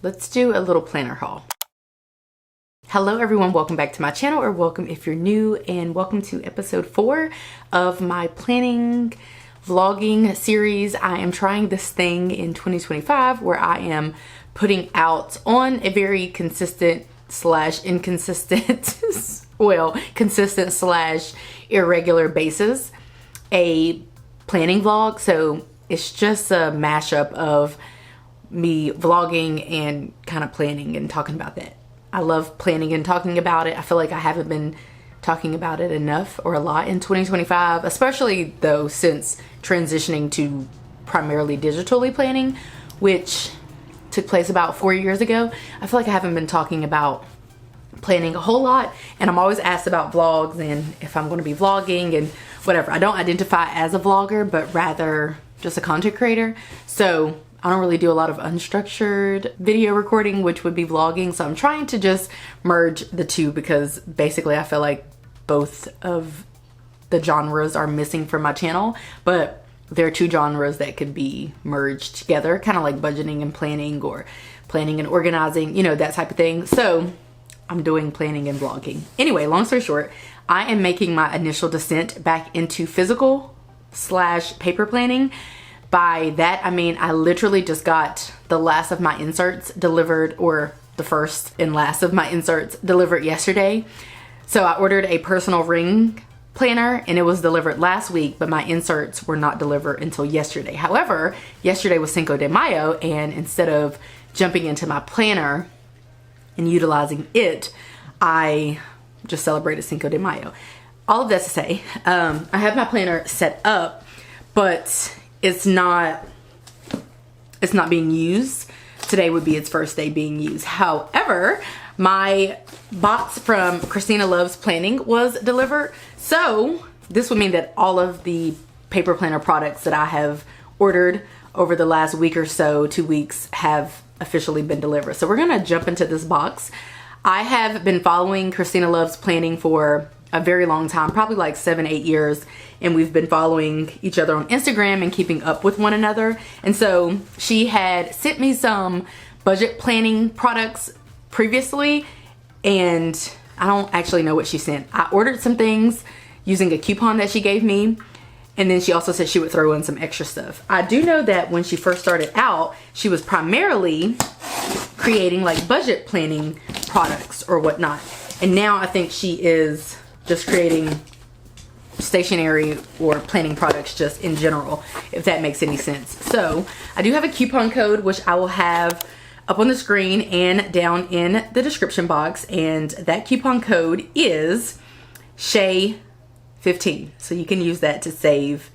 Let's do a little planner haul. Hello everyone, welcome back to my channel, or welcome if you're new, and welcome to episode 4 of my planning vlogging series. I am trying this thing in 2025 where I am putting out on a very consistent slash inconsistent well, consistent slash irregular basis a planning vlog. So it's just a mashup of me vlogging and kind of planning and talking about that. I love planning and talking about it. I feel like I haven't been talking about it enough or a lot in 2025, especially though since transitioning to primarily digitally planning, which took place about 4 years ago. I feel like I haven't been talking about planning a whole lot, and I'm always asked about vlogs and if I'm going to be vlogging and whatever. I don't identify as a vlogger, but rather just a content creator. So I don't really do a lot of unstructured video recording, which would be vlogging. So I'm trying to just merge the two because basically I feel like both of the genres are missing from my channel, but there are two genres that could be merged together, kind of like budgeting and planning, or planning and organizing, you know, that type of thing. So I'm doing planning and vlogging. Anyway, long story short, I am making my initial descent back into physical slash paper planning. By that, I mean, I literally just got the last of my inserts delivered, or the first and last of my inserts delivered yesterday. So I ordered a personal ring planner and it was delivered last week, but my inserts were not delivered until yesterday. However, yesterday was Cinco de Mayo, and instead of jumping into my planner and utilizing it, I just celebrated Cinco de Mayo. All of that to say, I have my planner set up, but it's not being used. Today would be its first day being used. However, my box from Christina Loves Planning was delivered. So this would mean that all of the paper planner products that I have ordered over the last week or so, 2 weeks, have officially been delivered. So we're gonna jump into this box. I have been following Christina Loves Planning for a very long time, probably like 7-8 years, and we've been following each other on Instagram and keeping up with one another. And so she had sent me some budget planning products previously, and I don't actually know what she sent. I ordered some things using a coupon that she gave me, and then she also said she would throw in some extra stuff. I do know that when she first started out, she was primarily creating like budget planning products or whatnot, and now I think she is just creating stationery or planning products just in general, if that makes any sense. So I do have a coupon code, which I will have up on the screen and down in the description box, and that coupon code is Shay15. So you can use that to save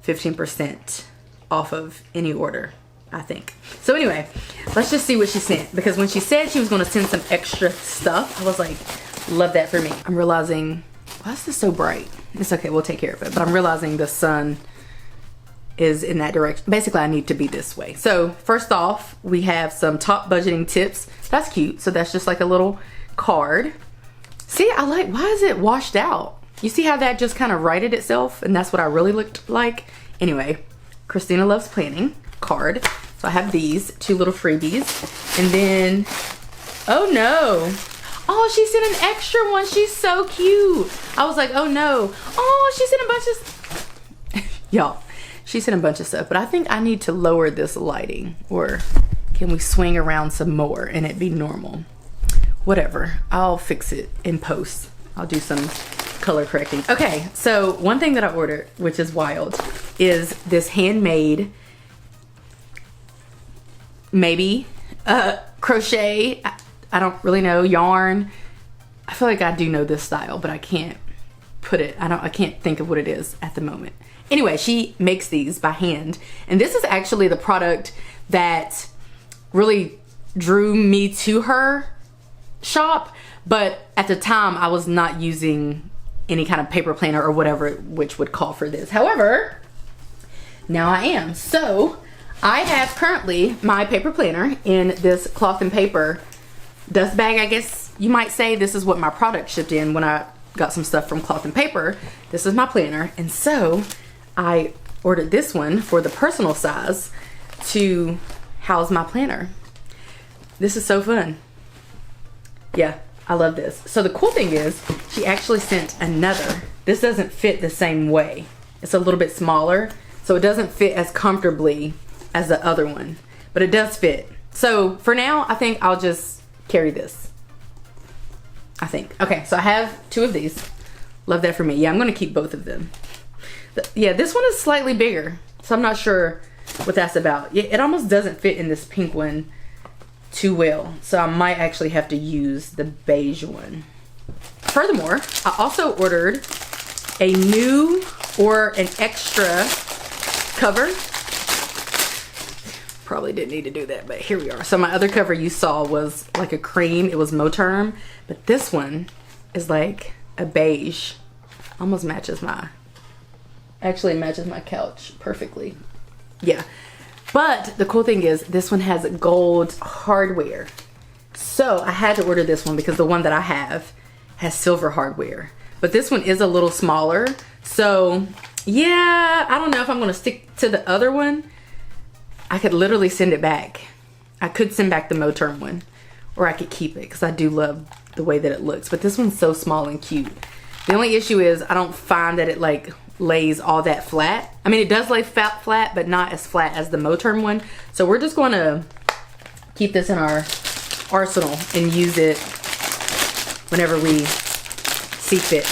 15% off of any order, I think. So anyway, let's just see what she sent, because when she said she was going to send some extra stuff, I was like, love that for me. I'm realizing, why is this so bright? It's okay, we'll take care of it. But I'm realizing the sun is in that direction. Basically, I need to be this way. So first off, we have some top budgeting tips. That's cute. So that's just like a little card. See, I like, why is it washed out? You see how that just kind of righted itself? And that's what I really looked like. Anyway, Christina Loves Planning card. So I have these 2 little freebies. And then, oh no. Oh, she sent an extra one. She's so cute. I was like, oh no. Oh, she sent a bunch of y'all, she sent a bunch of stuff, but I think I need to lower this lighting, or can we swing around some more and it be normal? Whatever, I'll fix it in post. I'll do some color correcting. Okay, so one thing that I ordered, which is wild, is this handmade, maybe crochet, I don't really know, yarn. I feel like I do know this style, but I can't put it, I can't think of what it is at the moment. Anyway, she makes these by hand, and this is actually the product that really drew me to her shop, but at the time I was not using any kind of paper planner or whatever which would call for this. However, now I am. So I have currently my paper planner in this cloth and paper dust bag, I guess you might say. This is what my product shipped in when I got some stuff from Cloth and Paper. This is my planner, and so I ordered this one for the personal size to house my planner. This is so fun. Yeah, I love this. So the cool thing is she actually sent another. This doesn't fit the same way. It's a little bit smaller, so it doesn't fit as comfortably as the other one, but it does fit. So for now, I think I'll just carry this. I think. Okay, so I have 2 of these. Love that for me. Yeah, I'm gonna keep both of them. Yeah, this one is slightly bigger, so I'm not sure what that's about. Yeah, it almost doesn't fit in this pink one too well, so I might actually have to use the beige one. Furthermore, I also ordered a new or an extra cover. Probably didn't need to do that, but here we are. So my other cover you saw was like a cream. It was Moterm, but this one is like a beige. Almost matches actually matches my couch perfectly. Yeah. But the cool thing is this one has gold hardware. So I had to order this one because the one that I have has silver hardware. But this one is a little smaller. So yeah, I don't know if I'm gonna stick to the other one. I could literally send it back. I could send back the Moterm one, or I could keep it because I do love the way that it looks. But this one's so small and cute. The only issue is I don't find that it like lays all that flat. I mean, it does lay flat, but not as flat as the Moterm one. So we're just going to keep this in our arsenal and use it whenever we see fit.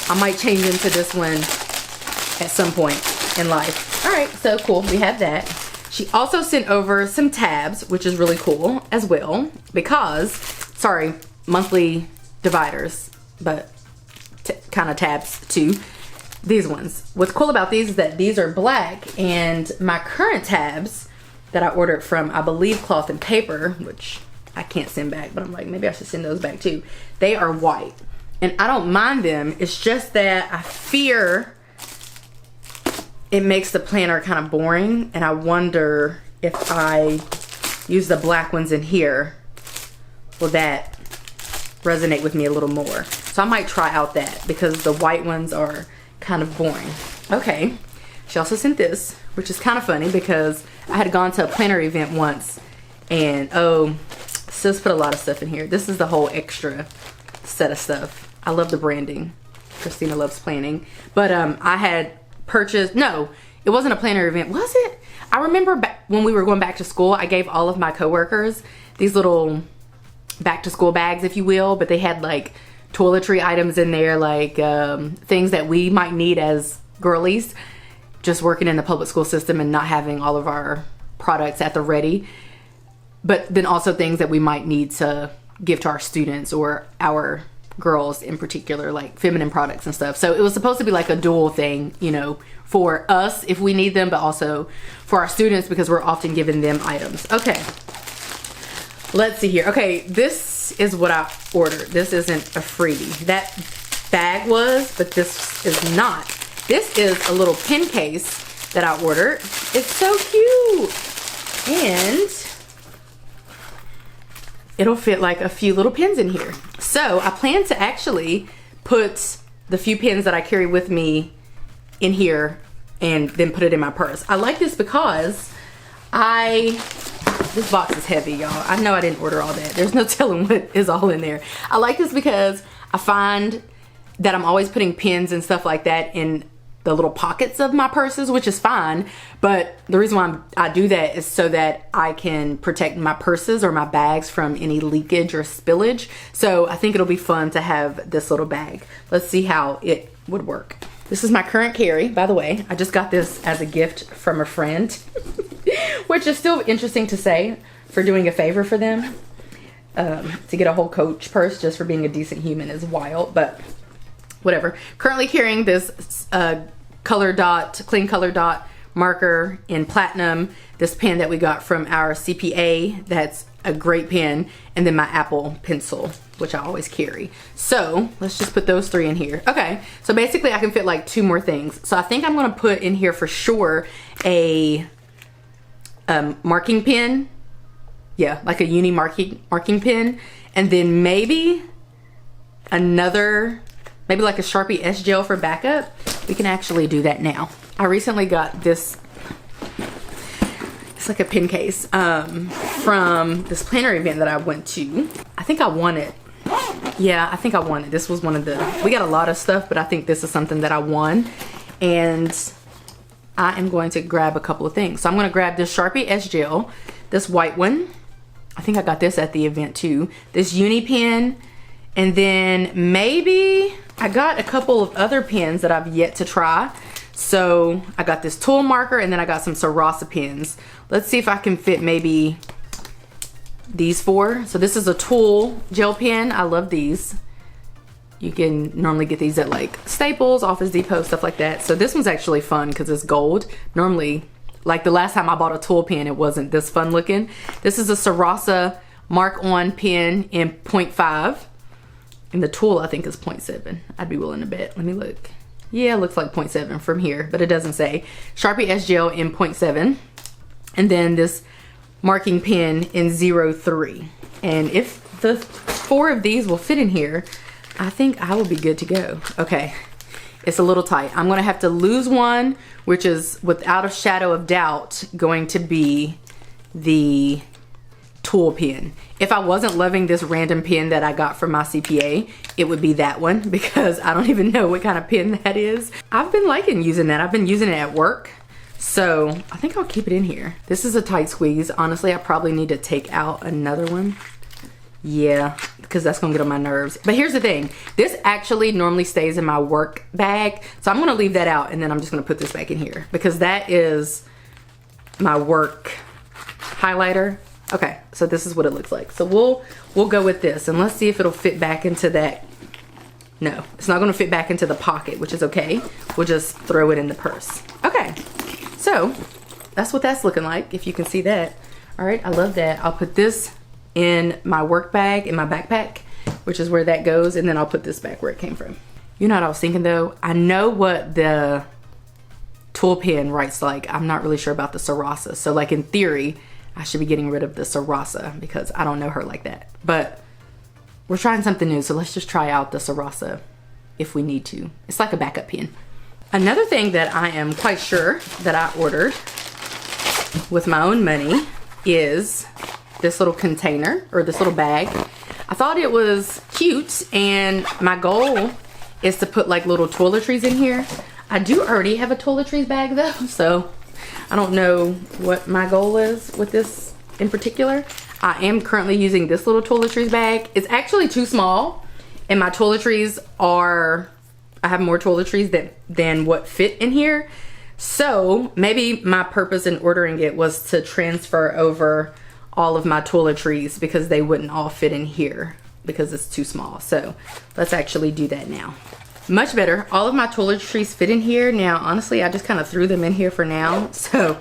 I might change into this one at some point in life. All right, so cool. We have that. She also sent over some tabs, which is really cool as well, because, sorry, monthly dividers, but kind of tabs too. These ones. What's cool about these is that these are black, and my current tabs that I ordered from, I believe, Cloth and Paper, which I can't send back, but I'm like, maybe I should send those back too. They are white, and I don't mind them. It's just that I fear it makes the planner kind of boring, and I wonder if I use the black ones in here, will that resonate with me a little more? So I might try out that because the white ones are kind of boring. Okay, she also sent this, which is kind of funny because I had gone to a planner event once, and oh, sis put a lot of stuff in here. This is the whole extra set of stuff. I love the branding. Christina loves planning. But I had purchased, no, it wasn't a planner event, was it? I remember back when we were going back to school, I gave all of my coworkers these little back to school bags, if you will, but they had like toiletry items in there, like things that we might need as girlies, just working in the public school system and not having all of our products at the ready. But then also things that we might need to give to our students or our girls in particular, like feminine products and stuff. So it was supposed to be like a dual thing, you know, for us if we need them, but also for our students because we're often giving them items. Okay, let's see here. Okay, this is what I ordered. This isn't a freebie. That bag was, but this is not. This is a little pen case that I ordered. It's so cute. And it'll fit like a few little pins in here. So I plan to actually put the few pins that I carry with me in here and then put it in my purse. I like this because this box is heavy, y'all. I know I didn't order all that. There's no telling what is all in there. I like this because I find that I'm always putting pins and stuff like that in the little pockets of my purses, which is fine. But the reason why I do that is so that I can protect my purses or my bags from any leakage or spillage. So I think it'll be fun to have this little bag. Let's see how it would work. This is my current carry, by the way. I just got this as a gift from a friend, which is still interesting to say for doing a favor for them. To get a whole Coach purse just for being a decent human is wild, but whatever. Currently carrying this clean color dot marker in platinum, this pen that we got from our CPA, that's a great pen, and then my Apple pencil, which I always carry. So let's just put those three in here. Okay, so basically I can fit like two more things. So I think I'm gonna put in here for sure a marking pen. Yeah, like a uni marking pen, and then maybe maybe like a Sharpie S gel for backup. We can actually do that now. I recently got this It's like a pen case from this planner event that I went to. I think I won it. Yeah, I think I won it. This was one of the, we got a lot of stuff, but I think this is something that I won. And I am going to grab a couple of things. So I'm going to grab this Sharpie S Gel, this white one. I think I got this at the event too. This uni pen, and then maybe I got a couple of other pens that I've yet to try. So I got this tool marker, and then I got some Sarasa pens. Let's see if I can fit maybe these 4. So this is a tool gel pen. I love these. You can normally get these at like Staples, Office Depot, stuff like that. So this one's actually fun because it's gold. Normally, like the last time I bought a tool pen, it wasn't this fun looking. This is a Sarasa Mark On pen in 0.5. And the tool I think is 0.7. I'd be willing to bet. Let me look. Yeah, it looks like 0.7 from here, but it doesn't say. Sharpie S Gel in 0.7. And then this marking pen in 0.3. And if the 4 of these will fit in here, I think I will be good to go. Okay, it's a little tight. I'm gonna have to lose one, which is without a shadow of doubt going to be the tool pen. If I wasn't loving this random pen that I got from my CPA, it would be that one, because I don't even know what kind of pen that is. I've been liking using that. I've been using it at work. So I think I'll keep it in here. This is a tight squeeze. Honestly, I probably need to take out another one. Yeah, because that's gonna get on my nerves. But here's the thing. This actually normally stays in my work bag. So I'm gonna leave that out, and then I'm just gonna put this back in here because that is my work highlighter. Okay, so this is what it looks like. So we'll go with this, and let's see if it'll fit back into that. No, it's not gonna fit back into the pocket, which is okay. We'll just throw it in the purse. Okay, so that's what that's looking like, if you can see that. All right, I love that. I'll put this in my work bag, in my backpack, which is where that goes, and then I'll put this back where it came from. You know what I was thinking though? I know what the tool pen writes like. I'm not really sure about the Sarasa. So like in theory, I should be getting rid of the Sarasa because I don't know her like that. But we're trying something new, so let's just try out the Sarasa if we need to. It's like a backup pen. Another thing that I am quite sure that I ordered with my own money is this little container, or this little bag. I thought it was cute, and my goal is to put like little toiletries in here. I do already have a toiletries bag though, so I don't know what my goal is with this in particular. I am currently using this little toiletries bag. It's actually too small, and my toiletries are, I have more toiletries than what fit in here. So maybe my purpose in ordering it was to transfer over all of my toiletries because they wouldn't all fit in here because it's too small. So let's actually do that now. Much better. All of my toiletries fit in here. Now, honestly, I just kind of threw them in here for now. So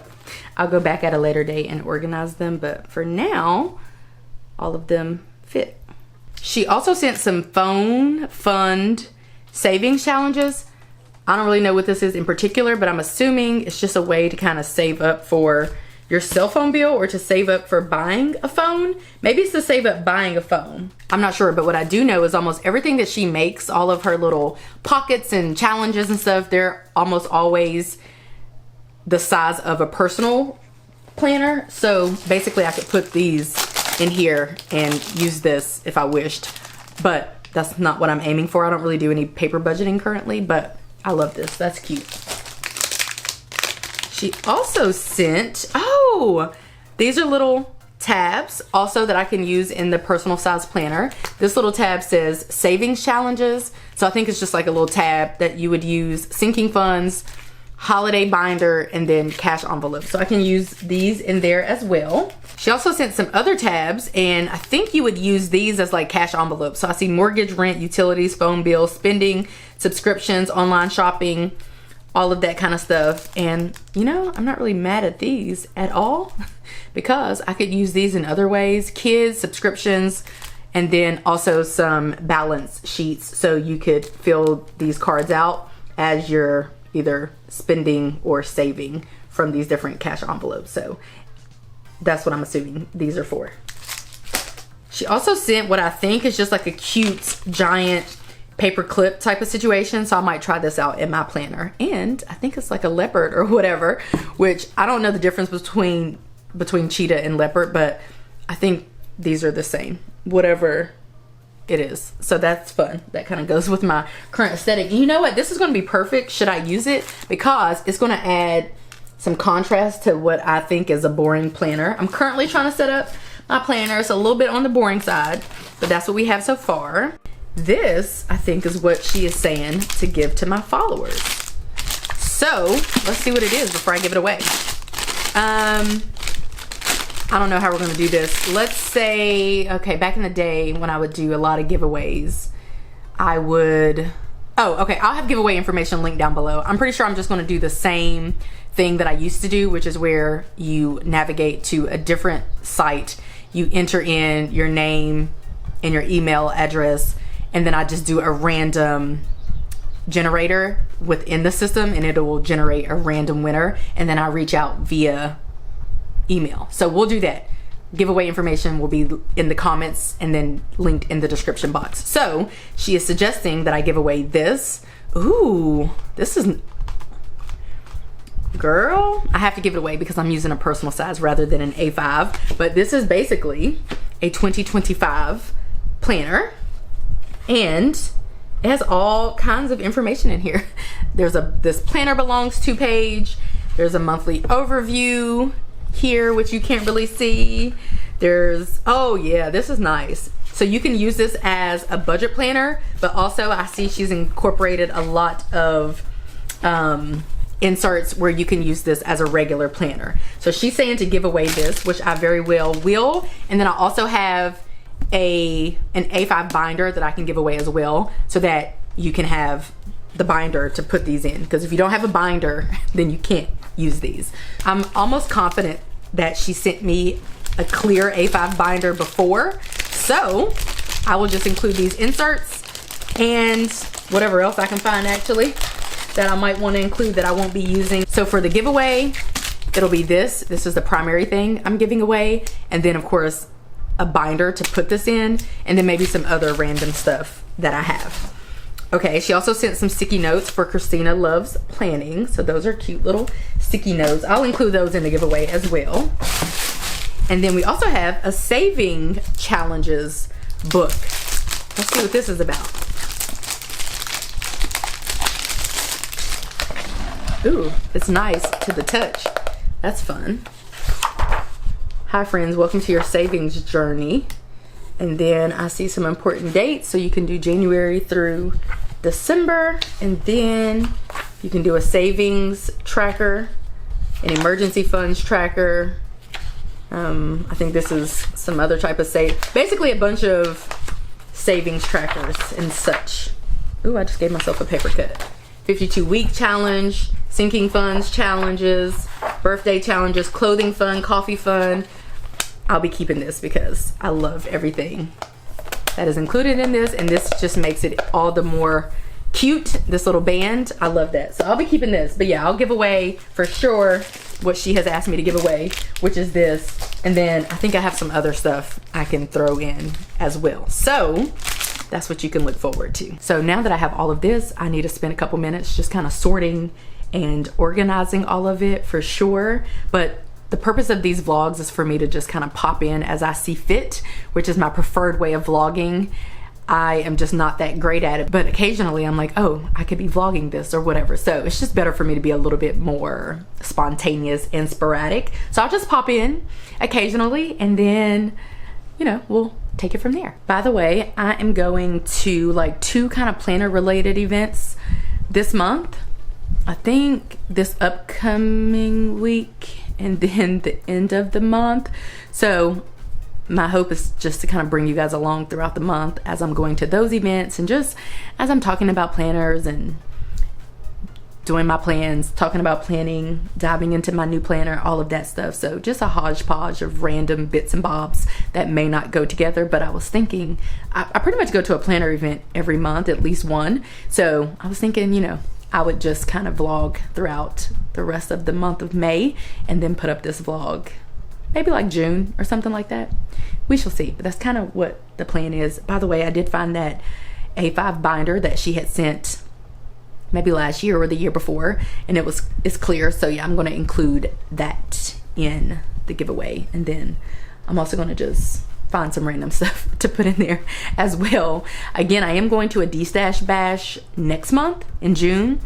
I'll go back at a later date and organize them. But for now, all of them fit. She also sent some phone fund savings challenges. I don't really know what this is in particular, but I'm assuming it's just a way to kind of save up for your cell phone bill or to save up for buying a phone. Maybe it's to save up buying a phone. I'm not sure, but what I do know is almost everything that she makes, all of her little pockets and challenges and stuff, they're almost always the size of a personal planner. So basically I could put these in here and use this if I wished, but that's not what I'm aiming for. I don't really do any paper budgeting currently, but I love this. That's cute. She also sent, oh, these are little tabs also that I can use in the personal size planner. This little tab says savings challenges. So I think it's just like a little tab that you would use: sinking funds, holiday binder, and then cash envelope. So I can use these in there as well. She also sent some other tabs, and I think you would use these as like cash envelopes. So I see mortgage, rent, utilities, phone bills, spending, subscriptions, online shopping, all of that kind of stuff. And you know, I'm not really mad at these at all because I could use these in other ways: kids, subscriptions, and then also some balance sheets. So you could fill these cards out as you're either spending or saving from these different cash envelopes. So that's what I'm assuming these are for. She also sent what I think is just like a cute giant paper clip type of situation. So I might try this out in my planner. And I think it's like a leopard or whatever, which I don't know the difference between between cheetah and leopard, but I think these are the same, whatever it is. So that's fun. That kind of goes with my current aesthetic. And you know what? This is going to be perfect should I use it, because it's going to add some contrast to what I think is a boring planner. I'm currently trying to set up my planner. It's a little bit on the boring side, but that's what we have so far. This, I think, is what she is saying to give to my followers. So let's see what it is before I give it away. I don't know how we're gonna do this. Let's say, okay, back in the day when I would do a lot of giveaways, I would, oh, okay, I'll have giveaway information linked down below. I'm pretty sure I'm just gonna do the same thing that I used to do, which is where you navigate to a different site, you enter in your name and your email address, and then I just do a random generator within the system, and it will generate a random winner, and then I reach out via email. So we'll do that. Giveaway information will be in the comments and then linked in the description box. So she is suggesting that I give away this. Ooh, this is, girl, I have to give it away because I'm using a personal size rather than an A5, but this is basically a 2025 planner, and it has all kinds of information in here. There's this planner belongs to page. There's a monthly overview here, which you can't really see. There's, oh yeah, this is nice. So you can use this as a budget planner, but also I see she's incorporated a lot of inserts where you can use this as a regular planner. So she's saying to give away this, which I very well will. And then I also have an A5 binder that I can give away as well, so that you can have the binder to put these in, because if you don't have a binder, then you can't use these. I'm almost confident that she sent me a clear A5 binder before, so I will just include these inserts and whatever else I can find actually that I might want to include that I won't be using. So for the giveaway, it'll be this is the primary thing I'm giving away, and then of course a binder to put this in, and then maybe some other random stuff that I have. Okay, she also sent some sticky notes for Christina Loves Planning. So those are cute little sticky notes. I'll include those in the giveaway as well. And then we also have a saving challenges book. Let's see what this is about. Ooh, it's nice to the touch. That's fun. Hi friends, welcome to your savings journey. And then I see some important dates, so you can do January through December, and then you can do a savings tracker, an emergency funds tracker. I think this is some other type of basically a bunch of savings trackers and such. Ooh, I just gave myself a paper cut. 52-week challenge, sinking funds challenges, birthday challenges, clothing fund, coffee fund. I'll be keeping this because I love everything that is included in this, and this just makes it all the more cute, this little band. I love that. So I'll be keeping this, but yeah, I'll give away for sure what she has asked me to give away, which is this, and then I think I have some other stuff I can throw in as well. So that's what you can look forward to. So now that I have all of this, I need to spend a couple minutes just kind of sorting and organizing all of it for sure. But the purpose of these vlogs is for me to just kind of pop in as I see fit, which is my preferred way of vlogging. I am just not that great at it, but occasionally I'm like, oh, I could be vlogging this or whatever. So it's just better for me to be a little bit more spontaneous and sporadic. So I'll just pop in occasionally, and then, you know, we'll take it from there. By the way, I am going to like 2 kind of planner related events this month. I think this upcoming week and then the end of the month. So my hope is just to kind of bring you guys along throughout the month as I'm going to those events, and just as I'm talking about planners and doing my plans, talking about planning, diving into my new planner, all of that stuff. So just a hodgepodge of random bits and bobs that may not go together, but I was thinking, I pretty much go to a planner event every month, at least one. So I was thinking, you know, I would just kind of vlog throughout the rest of the month of May, and then put up this vlog maybe like June or something like that. We shall see, but that's kind of what the plan is. By the way, I did find that A5 binder that she had sent maybe last year or the year before, and it's clear. So yeah, I'm going to include that in the giveaway. And then I'm also going to just find some random stuff to put in there as well. Again, I am going to a D-Stash bash next month in June,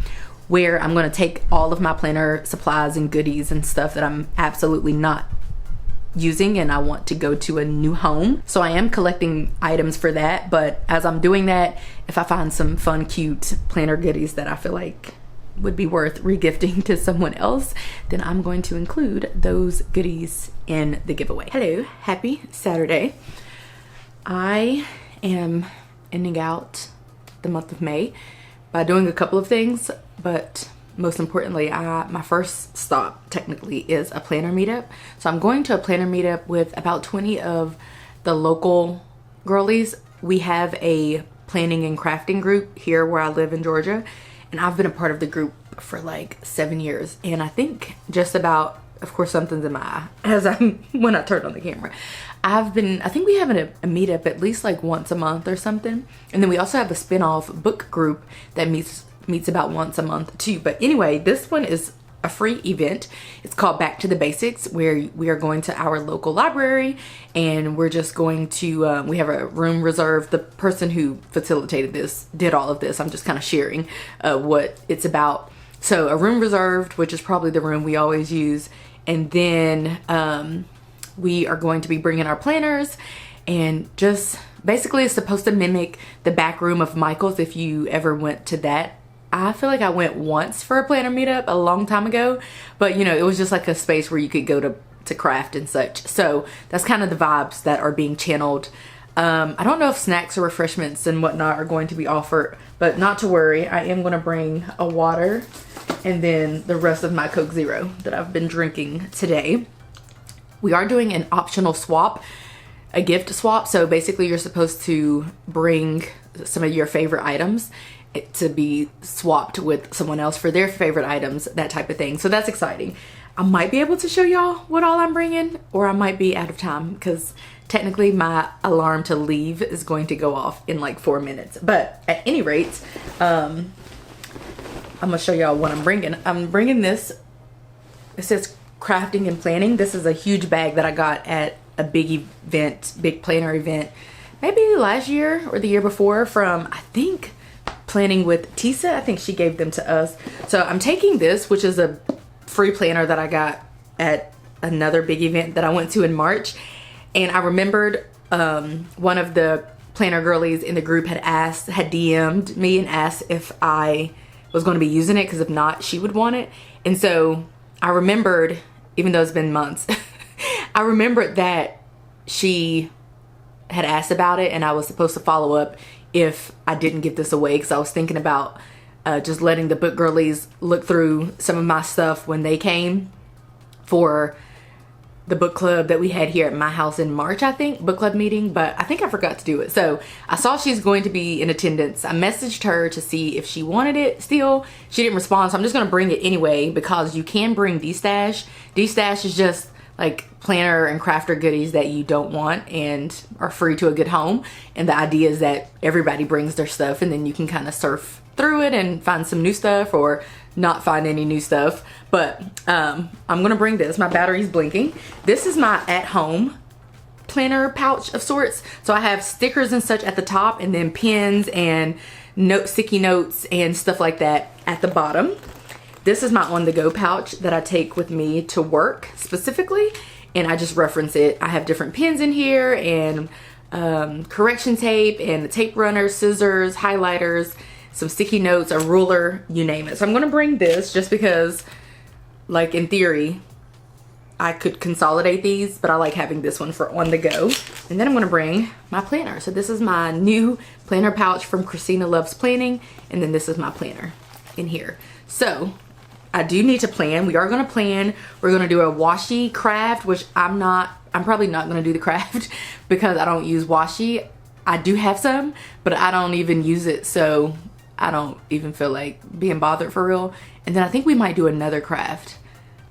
where I'm going to take all of my planner supplies and goodies and stuff that I'm absolutely not using and I want to go to a new home. So I am collecting items for that, but as I'm doing that, if I find some fun, cute planner goodies that I feel like would be worth regifting to someone else, then I'm going to include those goodies in the giveaway. Hello, happy Saturday. I am ending out the month of May by doing a couple of things, but most importantly, my first stop technically is a planner meetup. So I'm going to a planner meetup with about 20 of the local girlies. We have a planning and crafting group here where I live in Georgia, and I've been a part of the group for like 7 years. And I think just about, of course, something's in my eye as when I turned on the camera. I think we have a meetup at least like once a month or something. And then we also have a spin-off book group that meets about once a month too. But anyway, this one is a free event. It's called Back to the Basics, where we are going to our local library and we're just going to, we have a room reserved. The person who facilitated this did all of this. I'm just kind of sharing what it's about. So a room reserved, which is probably the room we always use. And then we are going to be bringing our planners, and just basically it's supposed to mimic the back room of Michael's if you ever went to that. I feel like I went once for a planner meetup a long time ago, but you know, it was just like a space where you could go to craft and such. So that's kind of the vibes that are being channeled. I don't know if snacks or refreshments and whatnot are going to be offered, but not to worry. I am going to bring a water and then the rest of my Coke Zero that I've been drinking today. We are doing an optional swap, a gift swap. So basically you're supposed to bring some of your favorite items to be swapped with someone else for their favorite items, that type of thing. So that's exciting. I might be able to show y'all what all I'm bringing, or I might be out of time because technically my alarm to leave is going to go off in like 4 minutes. But at any rate, I'm gonna show y'all what I'm bringing. I'm bringing this. It says crafting and planning. This is a huge bag that I got at a big event, big planner event, maybe last year or the year before from, I think, Planning with Tisa. I think she gave them to us. So I'm taking this, which is a free planner that I got at another big event that I went to in March. And I remembered one of the planner girlies in the group had DM'd me and asked if I was going to be using it, because if not, she would want it. And so I remembered, even though it's been months, I remembered that she had asked about it and I was supposed to follow up if I didn't give this away, because I was thinking about just letting the book girlies look through some of my stuff when they came for the book club that we had here at my house in March, I think, book club meeting, but I think I forgot to do it. So I saw she's going to be in attendance. I messaged her to see if she wanted it still. She didn't respond, so I'm just gonna bring it anyway, because you can bring D-Stash. D-Stash is just like planner and crafter goodies that you don't want and are free to a good home. And the idea is that everybody brings their stuff and then you can kind of surf through it and find some new stuff or not find any new stuff. But I'm gonna bring this. My battery's blinking. This is my at-home planner pouch of sorts. So I have stickers and such at the top, and then pens and sticky notes and stuff like that at the bottom. This is my on-the-go pouch that I take with me to work specifically, and I just reference it. I have different pens in here and correction tape and tape runners, scissors, highlighters, some sticky notes, a ruler, you name it. So I'm gonna bring this just because, like, in theory, I could consolidate these, but I like having this one for on the go. And then I'm gonna bring my planner. So this is my new planner pouch from Christina Loves Planning, and then this is my planner in here. So I do need to plan. We are gonna plan. We're gonna do a washi craft, which I'm probably not gonna do the craft because I don't use washi. I do have some, but I don't even use it, so I don't even feel like being bothered for real. And then I think we might do another craft.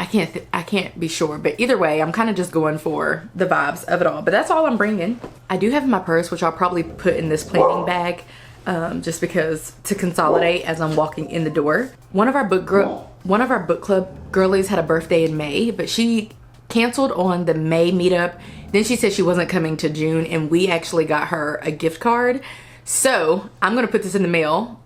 I can't be sure, but either way, I'm kind of just going for the vibes of it all. But that's all I'm bringing. I do have in my purse, which I'll probably put in this planning bag, just because to consolidate as I'm walking in the door. One of our book club girlies had a birthday in May, but she canceled on the May meetup. Then she said she wasn't coming to June, and we actually got her a gift card. So I'm gonna put this in the mail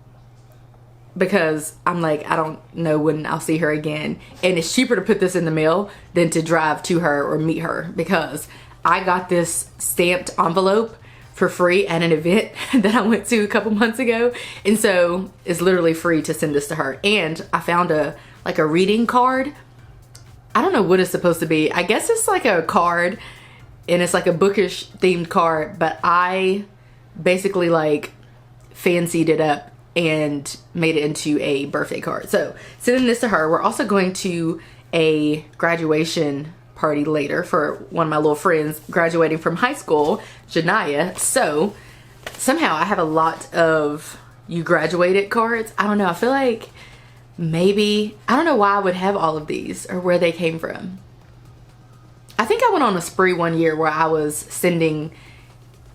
because I'm like, I don't know when I'll see her again. And it's cheaper to put this in the mail than to drive to her or meet her, because I got this stamped envelope for free at an event that I went to a couple months ago. And so it's literally free to send this to her. And I found a reading card. I don't know what it's supposed to be. I guess it's like a card, and it's like a bookish themed card, but I basically like fancied it up and made it into a birthday card. So sending this to her. We're also going to a graduation party later for one of my little friends graduating from high school, Janaya. So somehow I have a lot of you graduated cards. I don't know. I feel like maybe, I don't know why I would have all of these or where they came from. I think I went on a spree one year where I was sending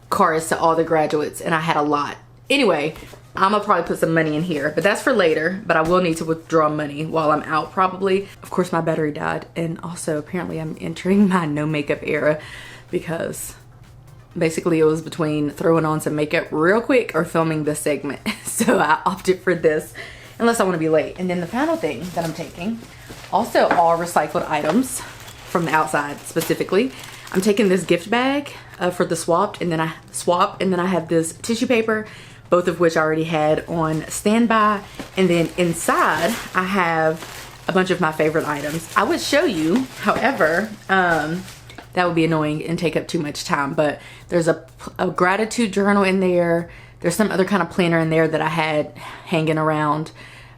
cards to all the graduates, and I had a lot. Anyway, I'm gonna probably put some money in here, but that's for later. But I will need to withdraw money while I'm out probably. Of course, my battery died, and also apparently I'm entering my no makeup era, because basically it was between throwing on some makeup real quick or filming this segment. So I opted for this, unless I want to be late. And then the final thing that I'm taking, also all recycled items from the outside specifically. I'm taking this gift bag for the swap, and then I have this tissue paper, both of which I already had on standby. And then inside I have a bunch of my favorite items. I would show you, however, that would be annoying and take up too much time, but there's a gratitude journal in there. There's some other kind of planner in there that I had hanging around.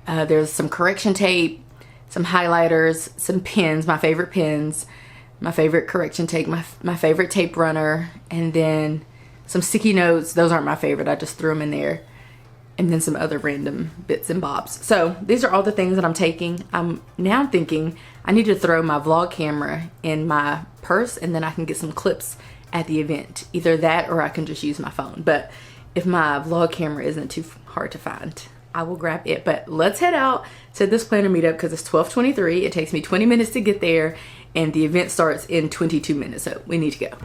There's some correction tape, some highlighters, some pens, my favorite pens, my favorite correction tape, my favorite tape runner, and then some sticky notes. Those aren't my favorite. I just threw them in there. And then some other random bits and bobs. So these are all the things that I'm taking. I'm now thinking I need to throw my vlog camera in my purse, and then I can get some clips at the event. Either that or I can just use my phone. But if my vlog camera isn't too hard to find, I will grab it. But let's head out to this planner meetup because it's 12:23. It takes me 20 minutes to get there, and the event starts in 22 minutes. So we need to go.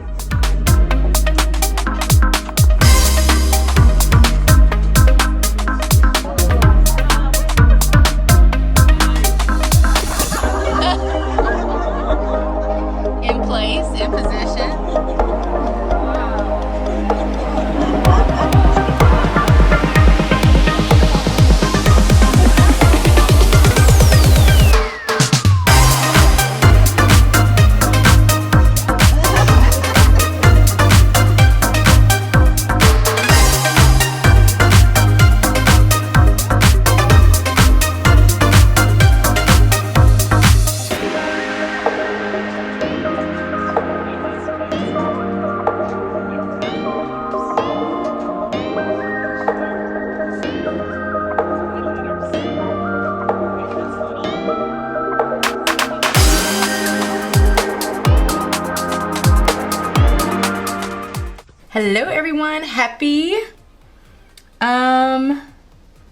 Hello everyone, happy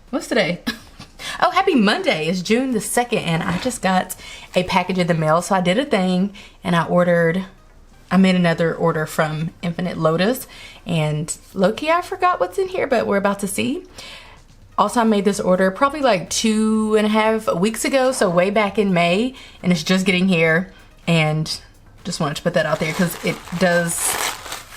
what's today? Oh, happy Monday. It's June the 2nd, and I just got a package in the mail. So I did a thing and I made another order from 8Lotus, and low-key I forgot what's in here, but we're about to see. Also, I made this order probably like 2.5 weeks ago, so way back in May, and it's just getting here, and just wanted to put that out there because it does,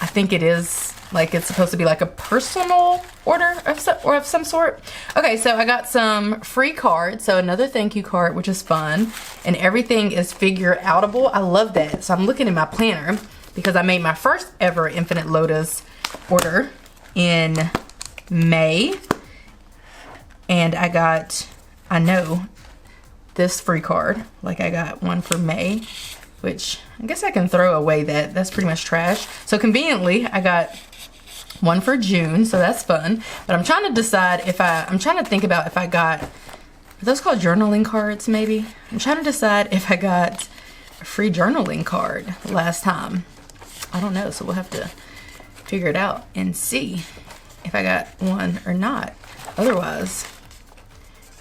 I think it is like it's supposed to be like a personal order of some sort. Okay, so I got some free cards, so another thank you card, which is fun, and everything is figure outable. I love that. So I'm looking in my planner because I made my first ever 8Lotus order in May, and I know this free card, like I got one for May, which I guess I can throw away that's pretty much trash. So conveniently, I got one for June, so that's fun. But I'm trying to decide I'm trying to think about if I got, are those called journaling cards maybe? I'm trying to decide if I got a free journaling card last time. I don't know, so we'll have to figure it out and see if I got one or not. Otherwise,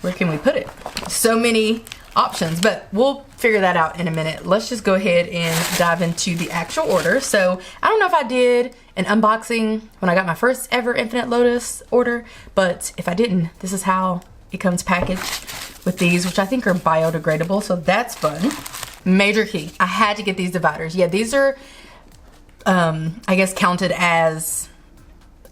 where can we put it? So many options, but we'll figure that out in a minute. Let's just go ahead and dive into the actual order. So I don't know if I did an unboxing when I got my first ever Infinite Lotus order, but if I didn't, this is how it comes packaged with these, which I think are biodegradable, so that's fun. Major key, I had to get these dividers. Yeah, these are I guess counted as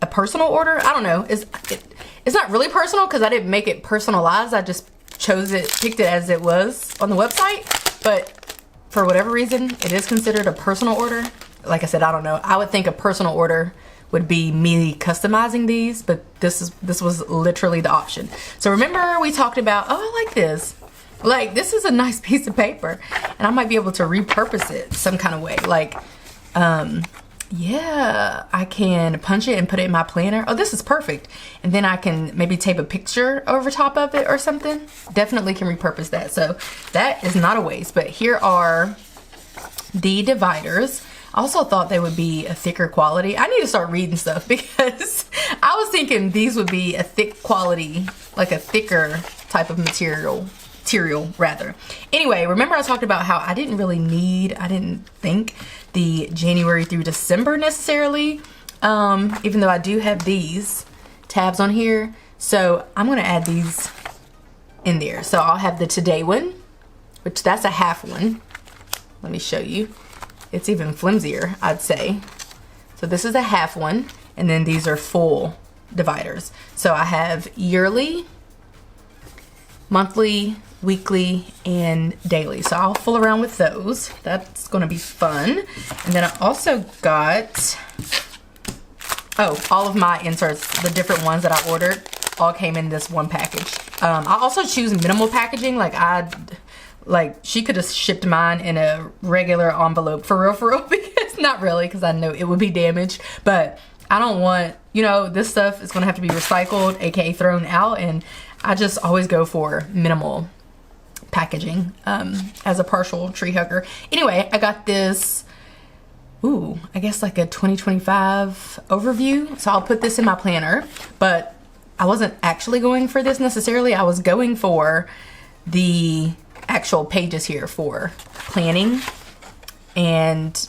a personal order. I don't know, it's not really personal because I didn't make it personalized. I just picked it as it was on the website, but for whatever reason it is considered a personal order. Like I said, I don't know, I would think a personal order would be me customizing these, but this was literally the option. So remember we talked about, oh, I like this, like this is a nice piece of paper and I might be able to repurpose it some kind of way. Like yeah, I can punch it and put it in my planner. Oh, this is perfect. And then I can maybe tape a picture over top of it or something. Definitely can repurpose that. So that is not a waste. But here are the dividers. I also thought they would be a thicker quality. I need to start reading stuff because I was thinking these would be a thick quality, like a thicker type of material rather. Anyway, remember I talked about how I didn't think the January through December necessarily, even though I do have these tabs on here. So I'm gonna add these in there. So I'll have the today one, which that's a half one. Let me show you. It's even flimsier, I'd say. So this is a half one, and then these are full dividers. So I have yearly, monthly, weekly, and daily. So I'll fool around with those. That's gonna be fun. And then I also got, oh, all of my inserts, the different ones that I ordered, all came in this one package. I also choose minimal packaging. Like she could have shipped mine in a regular envelope for real, because not really, because I know it would be damaged, but I don't want, you know, this stuff is gonna have to be recycled, aka thrown out, and I just always go for minimal packaging as a partial tree hugger. Anyway, I got this, ooh, I guess like a 2025 overview. So I'll put this in my planner, but I wasn't actually going for this necessarily. I was going for the actual pages here for planning. And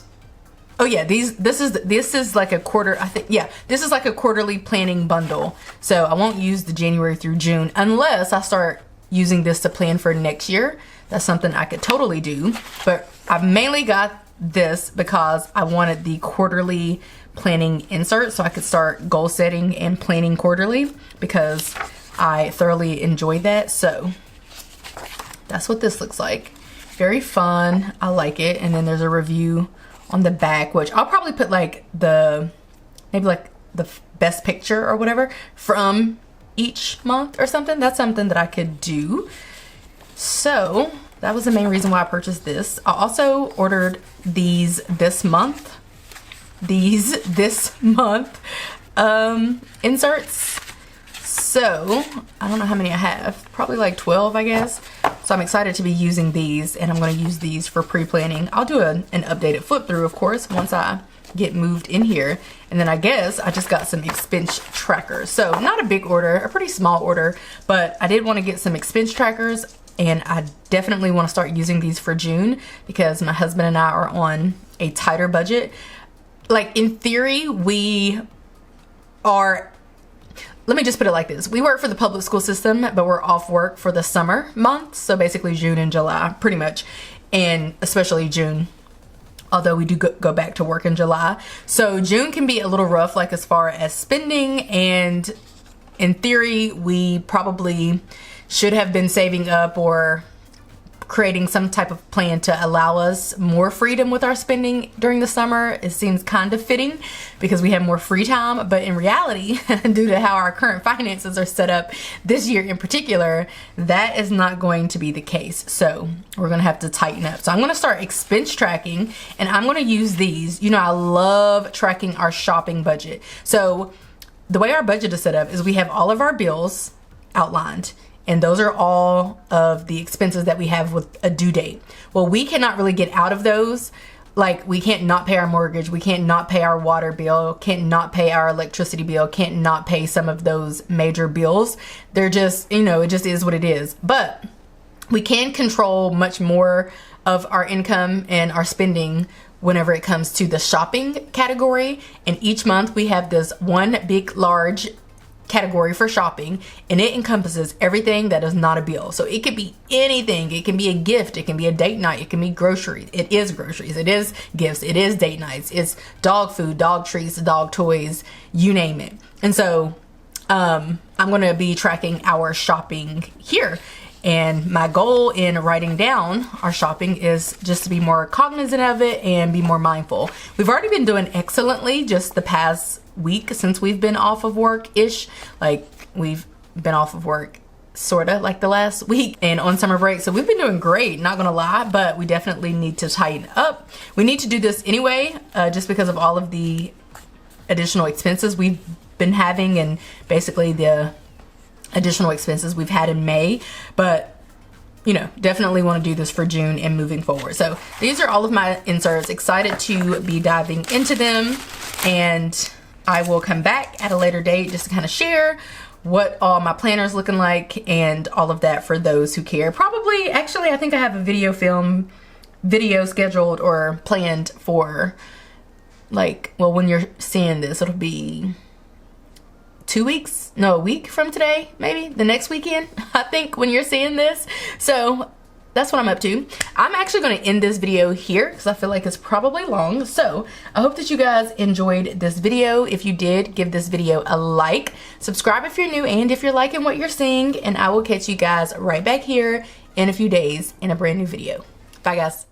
oh yeah, this is like a quarter, I think, yeah, this is like a quarterly planning bundle. So I won't use the January through June unless I start using this to plan for next year. That's something I could totally do, but I mainly got this because I wanted the quarterly planning insert so I could start goal setting and planning quarterly, because I thoroughly enjoyed that. So that's what this looks like. Very fun, I like it. And then there's a review on the back, which I'll probably put like maybe like the best picture or whatever from each month or something. That's something that I could do. So that was the main reason why I purchased this. I also ordered these this month inserts. So I don't know how many I have, probably like 12, I guess. So I'm excited to be using these, and I'm going to use these for pre-planning. I'll do an updated flip through, of course, once I get moved in here. And then I guess I just got some expense trackers. So not a big order, a pretty small order, but I did want to get some expense trackers, and I definitely want to start using these for June because my husband and I are on a tighter budget. Like in theory, we are, let me just put it like this. We work for the public school system, but we're off work for the summer months. So basically June and July, pretty much, and especially June, although we do go back to work in July. So June can be a little rough, like as far as spending, and in theory, we probably should have been saving up or creating some type of plan to allow us more freedom with our spending during the summer. It seems kind of fitting because we have more free time, but in reality, due to how our current finances are set up this year in particular, that is not going to be the case. So we're gonna have to tighten up. So I'm gonna start expense tracking, and I'm gonna use these. You know, I love tracking our shopping budget. So the way our budget is set up is we have all of our bills outlined, and those are all of the expenses that we have with a due date. Well, we cannot really get out of those. Like, we can't not pay our mortgage, we can't not pay our water bill, can't not pay our electricity bill, can't not pay some of those major bills. They're just, you know, it just is what it is. But we can control much more of our income and our spending whenever it comes to the shopping category. And each month we have this one big large category for shopping, and it encompasses everything that is not a bill. So it could be anything. It can be a gift, it can be a date night, it can be groceries. It is groceries, it is gifts, it is date nights, it's dog food, dog treats, dog toys, you name it. And so I'm going to be tracking our shopping here. And my goal in writing down our shopping is just to be more cognizant of it and be more mindful. We've already been doing excellently just the past week since we've been off of work-ish. Like, we've been off of work sorta like the last week and on summer break. So we've been doing great, not gonna lie, but we definitely need to tighten up. We need to do this anyway, just because of all of the additional expenses we've been having and basically the additional expenses we've had in May. But you know, definitely want to do this for June and moving forward. So these are all of my inserts. Excited to be diving into them, and I will come back at a later date just to kind of share what all my planners looking like and all of that for those who care. Probably, actually, I think I have a video scheduled or planned for, like, well, when you're seeing this, it'll be 2 weeks, no, a week from today, maybe the next weekend, I think, when you're seeing this. So that's what I'm up to. I'm actually going to end this video here because I feel like it's probably long. So I hope that you guys enjoyed this video. If you did, give this video a like, subscribe if you're new and if you're liking what you're seeing, and I will catch you guys right back here in a few days in a brand new video. Bye guys.